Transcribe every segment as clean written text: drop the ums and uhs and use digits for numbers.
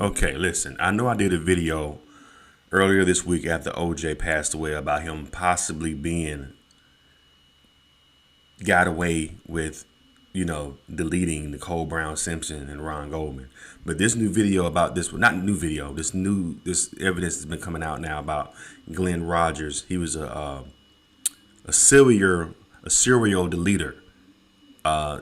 Okay, listen, I know I did a video earlier this week after OJ passed away about him possibly being got away with, deleting Nicole Brown Simpson and Ron Goldman. But this new video about this, not new video, this evidence has been coming out now about Glen Rogers. He was a serial deleter.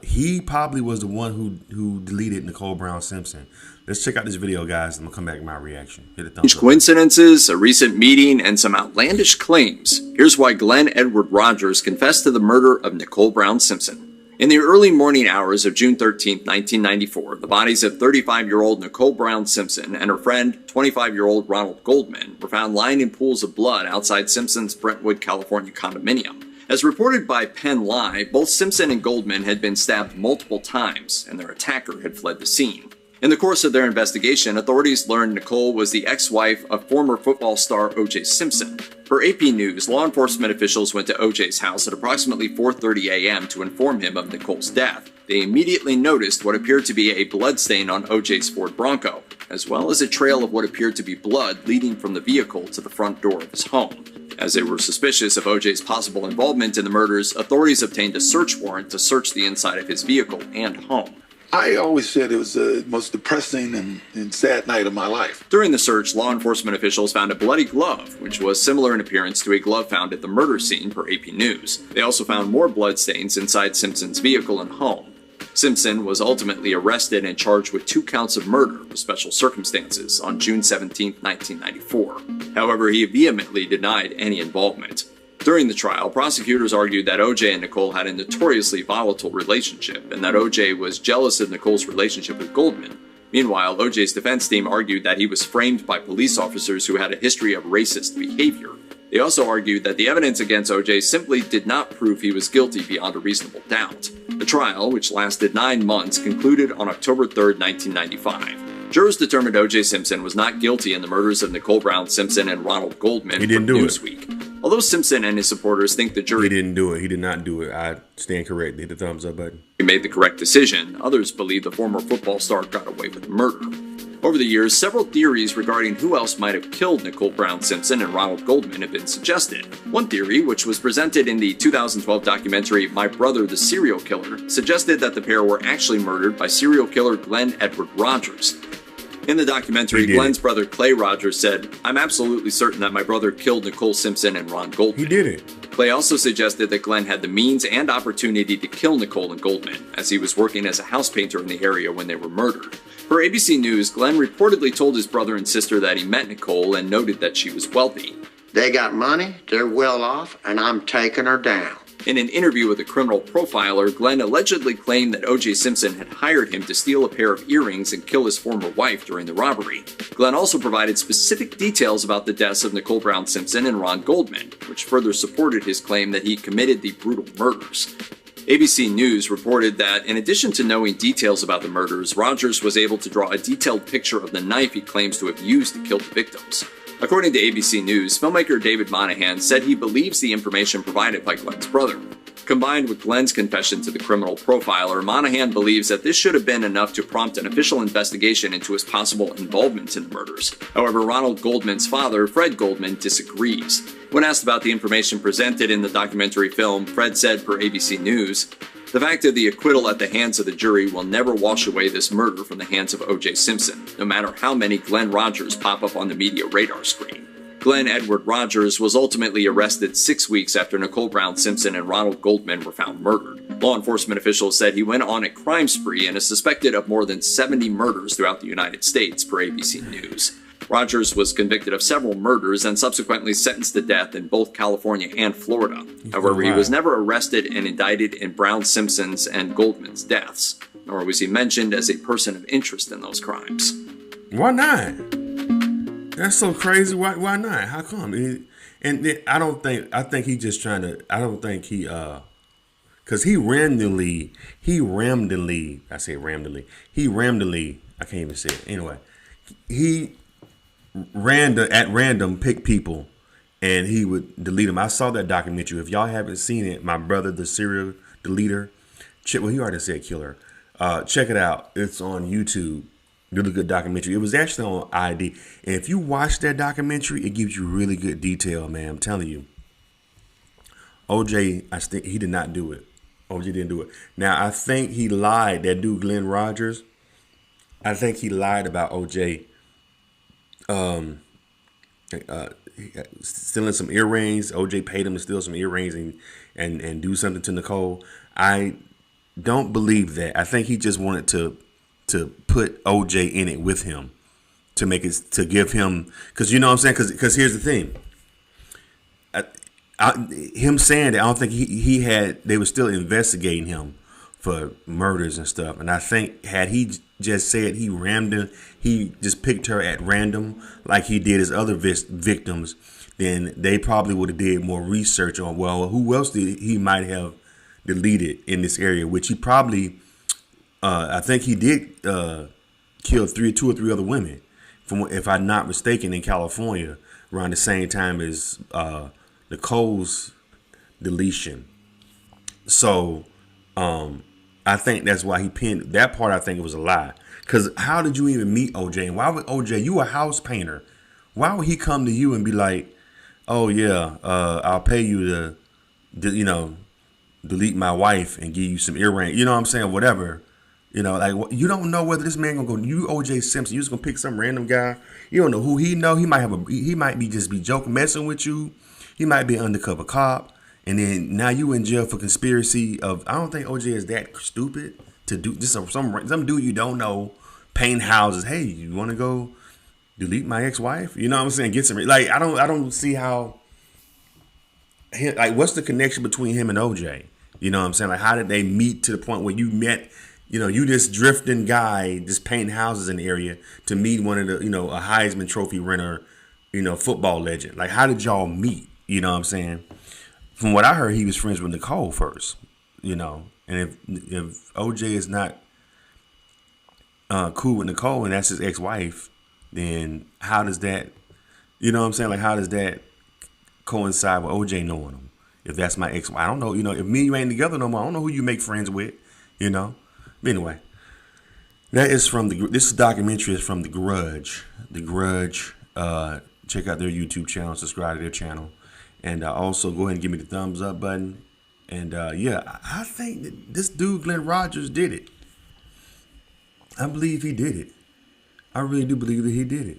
He probably was the one who deleted Nicole Brown Simpson. Let's check out this video, guys. I'm gonna come back with my reaction. Hit a thumbs up. Coincidences, a recent meeting, and some outlandish claims. Here's why Glen Edward Rogers confessed to the murder of Nicole Brown Simpson. In the early morning hours of June 13, 1994, the bodies of 35-year-old Nicole Brown Simpson and her friend, 25-year-old Ronald Goldman, were found lying in pools of blood outside Simpson's Brentwood, California condominium. As reported by Penn Live, both Simpson and Goldman had been stabbed multiple times, and their attacker had fled the scene. In the course of their investigation, authorities learned Nicole was the ex-wife of former football star OJ Simpson. Per AP News, law enforcement officials went to OJ's house at approximately 4:30 a.m. to inform him of Nicole's death. They immediately noticed what appeared to be a bloodstain on OJ's Ford Bronco, as well as a trail of what appeared to be blood leading from the vehicle to the front door of his home. As they were suspicious of OJ's possible involvement in the murders, authorities obtained a search warrant to search the inside of his vehicle and home. I always said it was the most depressing and sad night of my life. During the search, law enforcement officials found a bloody glove, which was similar in appearance to a glove found at the murder scene per AP News. They also found more bloodstains inside Simpson's vehicle and home. Simpson was ultimately arrested and charged with 2 counts of murder with special circumstances on June 17, 1994. However, he vehemently denied any involvement. During the trial, prosecutors argued that OJ and Nicole had a notoriously volatile relationship and that OJ was jealous of Nicole's relationship with Goldman. Meanwhile, OJ's defense team argued that he was framed by police officers who had a history of racist behavior. They also argued that the evidence against OJ simply did not prove he was guilty beyond a reasonable doubt. The trial, which lasted 9 months, concluded on October 3, 1995. Jurors determined OJ Simpson was not guilty in the murders of Nicole Brown Simpson and Ronald Goldman. He didn't do Newsweek. Although Simpson and his supporters think the jury He didn't do it. He did not do it. I stand corrected. Hit the thumbs up button. made the correct decision, others believe the former football star got away with murder. Over the years, several theories regarding who else might have killed Nicole Brown Simpson and Ronald Goldman have been suggested. One theory, which was presented in the 2012 documentary My Brother the Serial Killer, suggested that the pair were actually murdered by serial killer Glen Edward Rogers. In the documentary, Glen's brother Clay Rogers said, "I'm absolutely certain that my brother killed Nicole Simpson and Ron Goldman." He did it. Clay also suggested that Glen had the means and opportunity to kill Nicole and Goldman, as he was working as a house painter in the area when they were murdered. Per ABC News, Glen reportedly told his brother and sister that he met Nicole and noted that she was wealthy. "They got money, they're well off, and I'm taking her down." In an interview with a criminal profiler, Glen allegedly claimed that OJ Simpson had hired him to steal a pair of earrings and kill his former wife during the robbery. Glen also provided specific details about the deaths of Nicole Brown Simpson and Ron Goldman, which further supported his claim that he committed the brutal murders. ABC News reported that, in addition to knowing details about the murders, Rogers was able to draw a detailed picture of the knife he claims to have used to kill the victims. According to ABC News, filmmaker David Monahan said he believes the information provided by Glen's brother. Combined with Glen's confession to the criminal profiler, Monahan believes that this should have been enough to prompt an official investigation into his possible involvement in the murders. However, Ronald Goldman's father, Fred Goldman, disagrees. When asked about the information presented in the documentary film, Fred said per ABC News, "The fact of the acquittal at the hands of the jury will never wash away this murder from the hands of OJ Simpson, no matter how many Glen Rogers pop up on the media radar screen." Glen Edward Rogers was ultimately arrested 6 weeks after Nicole Brown Simpson and Ronald Goldman were found murdered. Law enforcement officials said he went on a crime spree and is suspected of more than 70 murders throughout the United States, per ABC News. Rogers was convicted of several murders and subsequently sentenced to death in both California and Florida. However, he was never arrested and indicted in Brown Simpson's and Goldman's deaths, nor was he mentioned as a person of interest in those crimes. Why not? That's so crazy. Why not? How come? I think he just trying to, I don't think he, cause he randomly, I can't even say it. Anyway, he at random pick people and he would delete them. I saw that documentary. If y'all haven't seen it, My Brother, the Serial Deleter, well, he already said killer. Check it out. It's on YouTube. Really good documentary. It was actually on ID. And if you watch that documentary, it gives you really good detail, man. I'm telling you. OJ, I think he did not do it. OJ didn't do it. Now, I think he lied. That dude, Glen Rogers, I think he lied about OJ stealing some earrings. OJ paid him to steal some earrings and do something to Nicole. I don't believe that. I think he just wanted to put OJ in it with him to make it, to give him, because you know what I'm saying. Because here's the thing. Him saying that, I don't think he had. They were still investigating him for murders and stuff. And I think had he just said he just picked her at random like he did his other victims, then they probably would have did more research on, well, who else he might have deleted in this area, which he probably, I think he did kill two or three other women, from, if I'm not mistaken, in California around the same time as Nicole's deletion. So I think that's why he pinned that part. I think it was a lie. Because how did you even meet OJ? And why would OJ, you a house painter, why would he come to you and be like, oh yeah, I'll pay you to delete my wife and give you some earrings, you know what I'm saying, whatever. Like, you don't know whether this man gonna go. You OJ Simpson, you just gonna pick some random guy. You don't know who he know. He might be just be joking, messing with you. He might be an undercover cop, and then now you in jail for conspiracy of. I don't think OJ is that stupid to do this. Some dude you don't know paint houses. Hey, you want to go delete my ex-wife? You know what I'm saying? Get some. Like, I don't see how. Like, what's the connection between him and OJ? You know what I'm saying? Like, how did they meet to the point where you met? You this drifting guy, just painting houses in the area, to meet one of the, a Heisman Trophy winner, football legend. Like, how did y'all meet? You know what I'm saying? From what I heard, he was friends with Nicole first, and if OJ is not cool with Nicole and that's his ex-wife, then how does that, you know what I'm saying? Like, how does that coincide with OJ knowing him? If that's my ex-wife, I don't know. If me and you ain't together no more, I don't know who you make friends with, But anyway, this documentary is from The Grudge. The Grudge. Check out their YouTube channel, subscribe to their channel, and also go ahead and give me the thumbs up button. And I think that this dude Glen Rogers did it. I believe he did it. I really do believe that he did it,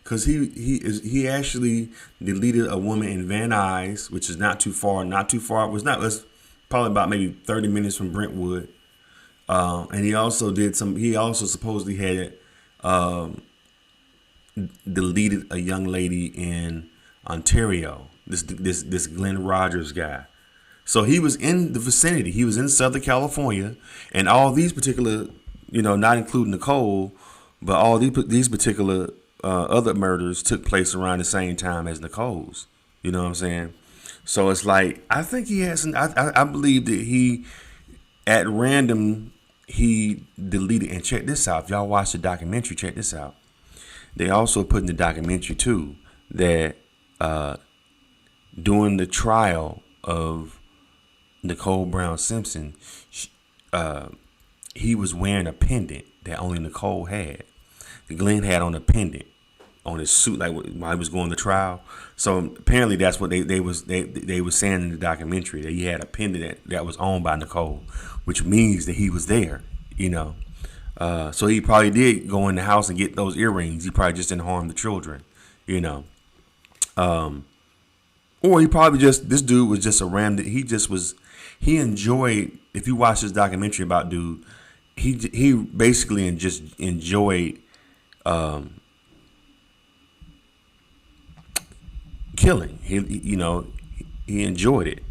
because he actually deleted a woman in Van Nuys, which is not too far. It's probably about maybe 30 minutes from Brentwood. And he also supposedly had deleted a young lady in Ontario. This Glen Rogers guy. So he was in the vicinity. He was in Southern California, and all these particular, not including Nicole, but all these particular other murders took place around the same time as Nicole's. You know what I'm saying? So it's like, I think he has. I believe that he, at random, he deleted. And check this out. If y'all watch the documentary, check this out. They also put in the documentary too that during the trial of Nicole Brown Simpson, he was wearing a pendant that only Nicole had. Glenn had on a pendant on his suit, like while he was going to trial. So apparently that's what they were saying in the documentary, that he had a pendant that was owned by Nicole, which means that he was there, So he probably did go in the house and get those earrings. He probably just didn't harm the children, Or he probably this dude was just a random. He enjoyed. If you watch this documentary about dude, he basically just enjoyed killing. He enjoyed it.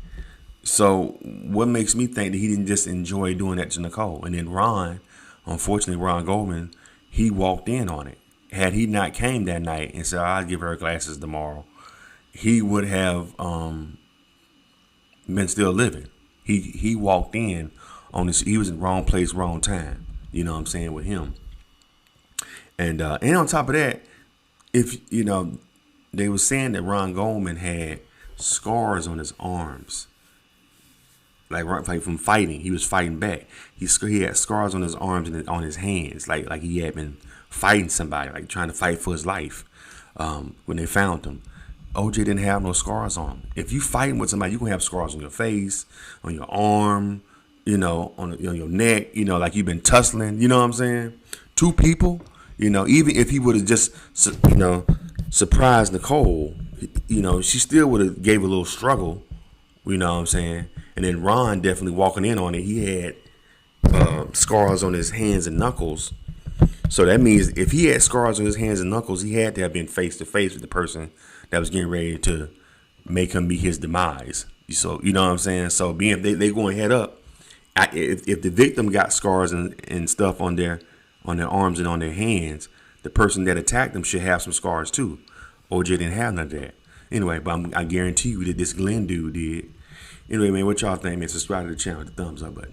So what makes me think that he didn't just enjoy doing that to Nicole? And then unfortunately, Ron Goldman, he walked in on it. Had he not came that night and said, "I'll give her glasses tomorrow," he would have been still living. He walked in on this. He was in wrong place, wrong time. You know what I'm saying, with him. And on top of that, if they were saying that Ron Goldman had scars on his arms, like from fighting. He was fighting back. He had scars on his arms and on his hands, like he had been fighting somebody, like trying to fight for his life. When they found him, OJ didn't have no scars on him. If you fighting with somebody, you gonna have scars on your face, on your arm, on your neck, like you've been tussling. You know what I'm saying? Two people, even if he would have just, surprised Nicole, she still would have gave a little struggle. You know what I'm saying? And then Ron definitely walking in on it. He had scars on his hands and knuckles. So that means if he had scars on his hands and knuckles, he had to have been face to face with the person that was getting ready to make him meet his demise. So you know what I'm saying? So being they going head up, if the victim got scars and stuff on their arms and on their hands, the person that attacked them should have some scars too. OJ didn't have none of that. Anyway, but I guarantee you that this Glen dude did. Anyway, man, what y'all think, man? Subscribe to the channel with the thumbs up button.